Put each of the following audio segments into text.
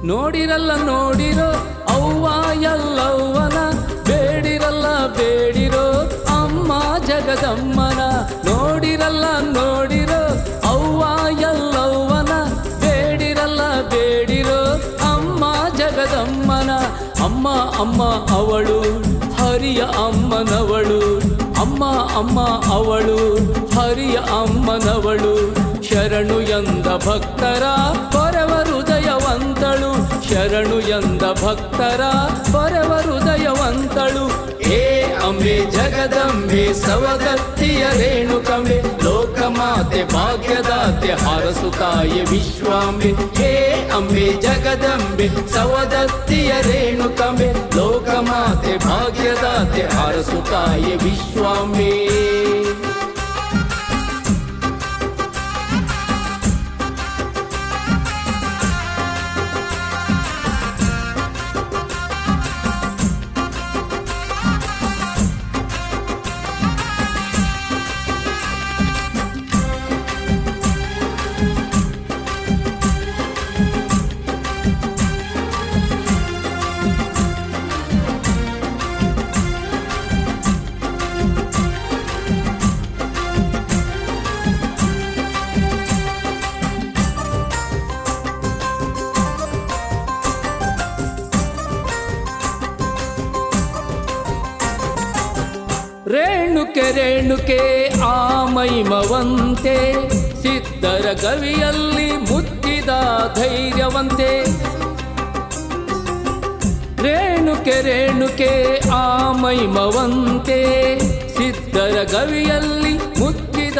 ನೋಡಿರಲ್ಲ ನೋಡಿರೋ ಅವ್ವ ಎಲ್ಲವ್ವನ, ಬೇಡಿರಲ್ಲ ಬೇಡಿರೋ ಅಮ್ಮ ಜಗದಮ್ಮನ. ನೋಡಿರಲ್ಲ ನೋಡಿರೋ ಅವ್ವ ಎಲ್ಲವ್ವನ, ಬೇಡಿರಲ್ಲ ಬೇಡಿರೋ ಅಮ್ಮ ಜಗದಮ್ಮನ. ಅಮ್ಮ ಅಮ್ಮ ಅವಳು ಹರಿಯ ಅಮ್ಮನವಳು, ಅಮ್ಮ ಅಮ್ಮ ಅವಳು ಹರಿಯ ಅಮ್ಮನವಳು. ಶರಣು ಎಂದ ಭಕ್ತರ ಪರವ ಹೃದಯವಂತಳು, ಶರಣು ಎಂದ ಭಕ್ತರ ಪರವ ಹೃದಯವಂತಳು. ಹೇ ಅಂಬೆ ಜಗದಂಬೆ ಸವದತ್ತಿಯ ರೇಣುಕಂಬೆ, ಲೋಕಮಾತೆ ಭಾಗ್ಯದಾತೆ ಹರಸುತ್ತಾಯೆ ವಿಶ್ವಾಂಬೆ. ಹೇ ಅಂಬೆ ಜಗದಂಬೆ ಸವದತ್ತಿಯ ರೇಣುಕಂಬೆ, ಲೋಕಮಾತೆ ಭಾಗ್ಯದಾತೆ ಹರಸುತ್ತಾಯೆ ವಿಶ್ವಾಂಬೆ. ರೇಣುಕೆ ರೇಣುಕೆ ಆ ಮೈಮವಂತೆ, ಸಿದ್ಧರ ಕವಿಯಲ್ಲಿ ಮುತ್ತಿದ ಧೈರ್ಯವಂತೆ. ರೇಣುಕೆ ರೇಣುಕೆ ಆ ಮೈಮವಂತೆ, ಸಿದ್ಧರ ಕವಿಯಲ್ಲಿ ಮುತ್ತಿದ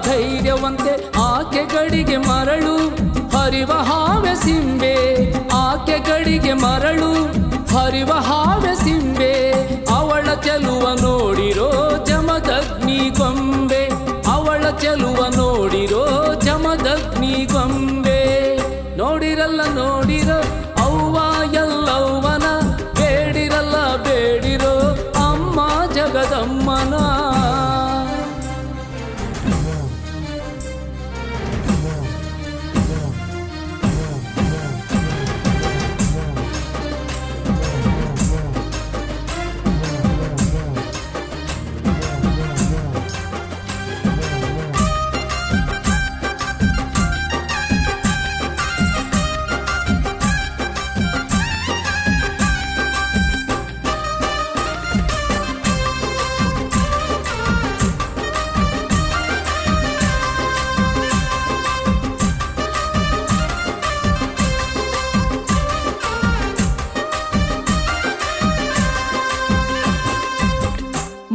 ಧೈರ್ಯವಂತೆ. ಆಕೆ ಗಡಿಗೆ ಮರಳು ಹರಿವ ಹಾವೆ ಸಿಂಬೆ, ಆಕೆ ಗಡಿಗೆ ಮರಳು ಹರಿವ ಹಾವೆ ಸಿಂಬೆ. ಅವಳ ಚೆಲುವ ನೋಡಿರೋ ಜಮದಗ್ನಿ ಗೊಂಬೆ, ಅವಳ ಚೆಲುವ ನೋಡಿರೋ ಜಮದಗ್ನಿ ಗೊಂಬೆ. ನೋಡಿರಲ್ಲ ನೋಡಿರೋ ಅವ್ವ ಎಲ್ಲವ್ವನ, ಬೇಡಿರಲ್ಲ ಬೇಡಿರೋ ಅಮ್ಮ ಜಗದಮ್ಮನ.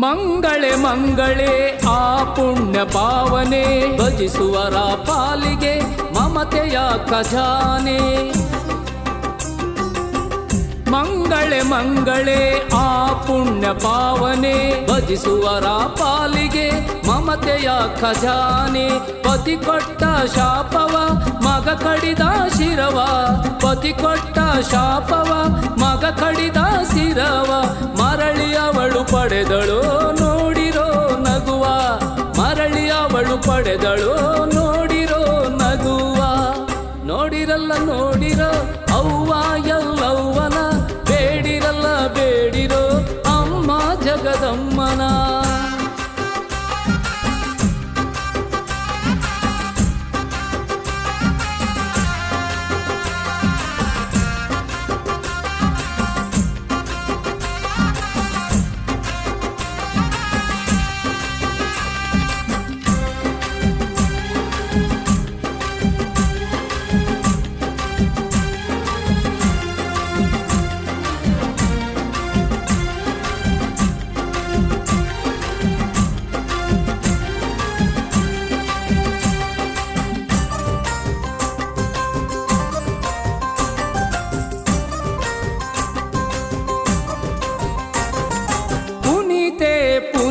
ಮಂಗಳೆ ಮಂಗಳೆ ಆ ಪುಣ್ಯ ಪಾವನೆ, ಭಜಿಸುವರ ಪಾಲಿಗೆ ಮಮತೆಯ ಖಜಾನೆ. ಮಂಗಳೆ ಮಂಗಳೆ ಆ ಪುಣ್ಯ ಪಾವನೆ, ಭಜಿಸುವರ ಪಾಲಿಗೆ ಮಮತೆಯ ಖಜಾನೆ. ಪತಿ ಕೊಟ್ಟ ಶಾಪವ ಮಗ ಕಡಿದ ಶಿರವ, ಪತಿ ಕೊಟ್ಟ ಶಾಪವ ಮಗ ಕಡಿದ ಶಿರವ. ಮರಳಿ ಅವಳು ಪಡೆದಳು ನೋಡಿರೋ ನಗುವ, ಮರಳಿ ಅವಳು ಪಡೆದಳು ನೋಡಿರೋ ನಗುವ. ನೋಡಿರಲ್ಲ ನೋಡಿರೋ ಅವ್ವ ಎಲ್ಲವ್ವನ, ಬೇಡಿರಲ್ಲ ಬೇಡಿರೋ ಅಮ್ಮ ಜಗದಮ್ಮನ.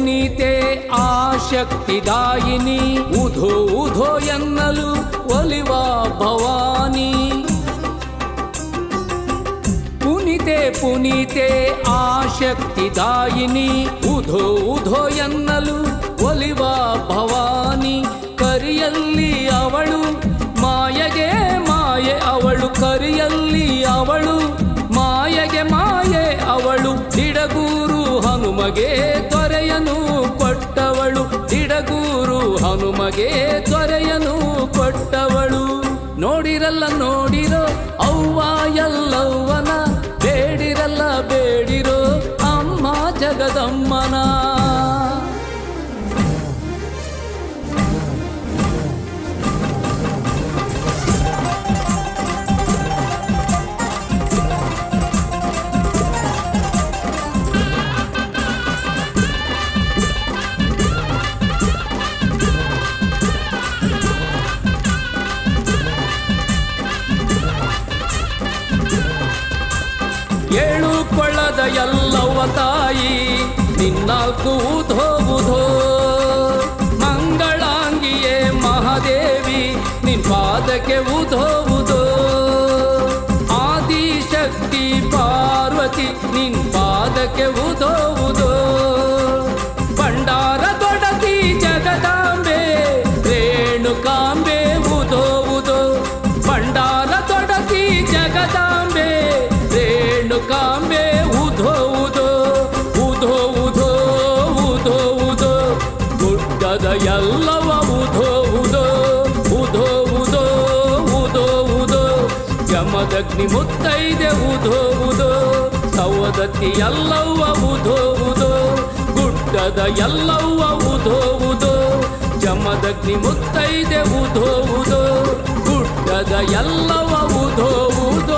ಪುನೀತೆ ಆ ಶಕ್ತಿದಾಯಿನಿ, ಉಧೋ ಉಧೋ ಎನ್ನಲು ಒಲಿವ ಭವಾನಿ. ಪುನೀತೆ ಪುನೀತೆ ಆ ಶಕ್ತಿದಾಯಿನಿ, ಉಧೋ ಉಧೋ ಎನ್ನಲು ಒಲಿವ ಭವಾನಿ. ಕರಿಯಲ್ಲಿ ಅವಳು ಮಾಯೆಗೆ ಮಾಯೆ ಅವಳು, ಕರಿಯಲ್ಲಿ ಅವಳು ಮಾಯೆಗೆ ಮಾಯೆ ಅವಳು. ದಿಡಗೂರು ಹನುಮಗೆ ದೊರೆಯನು ಕೊಟ್ಟವಳು, ದಿಡಗೂರು ಹನುಮಗೆ ದೊರೆಯನು ಕೊಟ್ಟವಳು. ನೋಡಿರಲ್ಲ ನೋಡಿರೋ ಅವ್ವ ಎಲ್ಲವ್ವನ, ಬೇಡಿರಲ್ಲ ಬೇಡಿರೋ ಅಮ್ಮ ಜಗದಮ್ಮನ. ಏಳು ಕೊಳ್ಳದ ಎಲ್ಲವ್ವ ತಾಯಿ ನಿನ್ನಾಲ್ಕು ಉಧೋ ಉಧೋ. ಮಂಗಳಾಂಗಿಯೇ ಮಹಾದೇವಿ ನಿನ್ ಪಾದಕ್ಕೆ ಉಧೋ ಉಧೋ. ಆದಿಶಕ್ತಿ ಪಾರ್ವತಿ ನಿನ್ ಪಾದಕ್ಕೆ ಉಧೋ ಉಧೋ. ಭಂಡಾರ ದೊಡತಿ ಜಗದಾಂಬೆ ರೇಣುಕಾಂಬೆ ಉಧೋ ಉಧೋ. ಭಂಡಾರ ದೊಡತಿ ಜಗದಾಂಬೆ ರೇಣುಕಾಂಬೆ ಉಧೋ ಉಧೋ ಉಧೋ ಉಧೋ ಉಧೋ ಉಧೋ. ಗುಡ್ಡದ ಎಲ್ಲವ ಉಧೋ ಉಧೋ ಉಧೋ ಉಧೋ ಉಧೋ ಉಧೋ. ಯಮದಗ್ನಿ ಮುತ್ತೈದೆ ಉಧೋ ಉಧೋ. ಸವದತ್ತಿ ಎಲ್ಲವ್ವ ಉಧೋ ಉಧೋ. ಗುಡ್ಡದ ಎಲ್ಲವ್ವ ಉಧೋ ಉಧೋ. ಯಮದಗ್ನಿ ಮುತ್ತೈದೆ ಉಧೋ ಉಧೋ. ಗುಡ್ಡದ ಎಲ್ಲವ ಉಧೋ ಉಧೋ.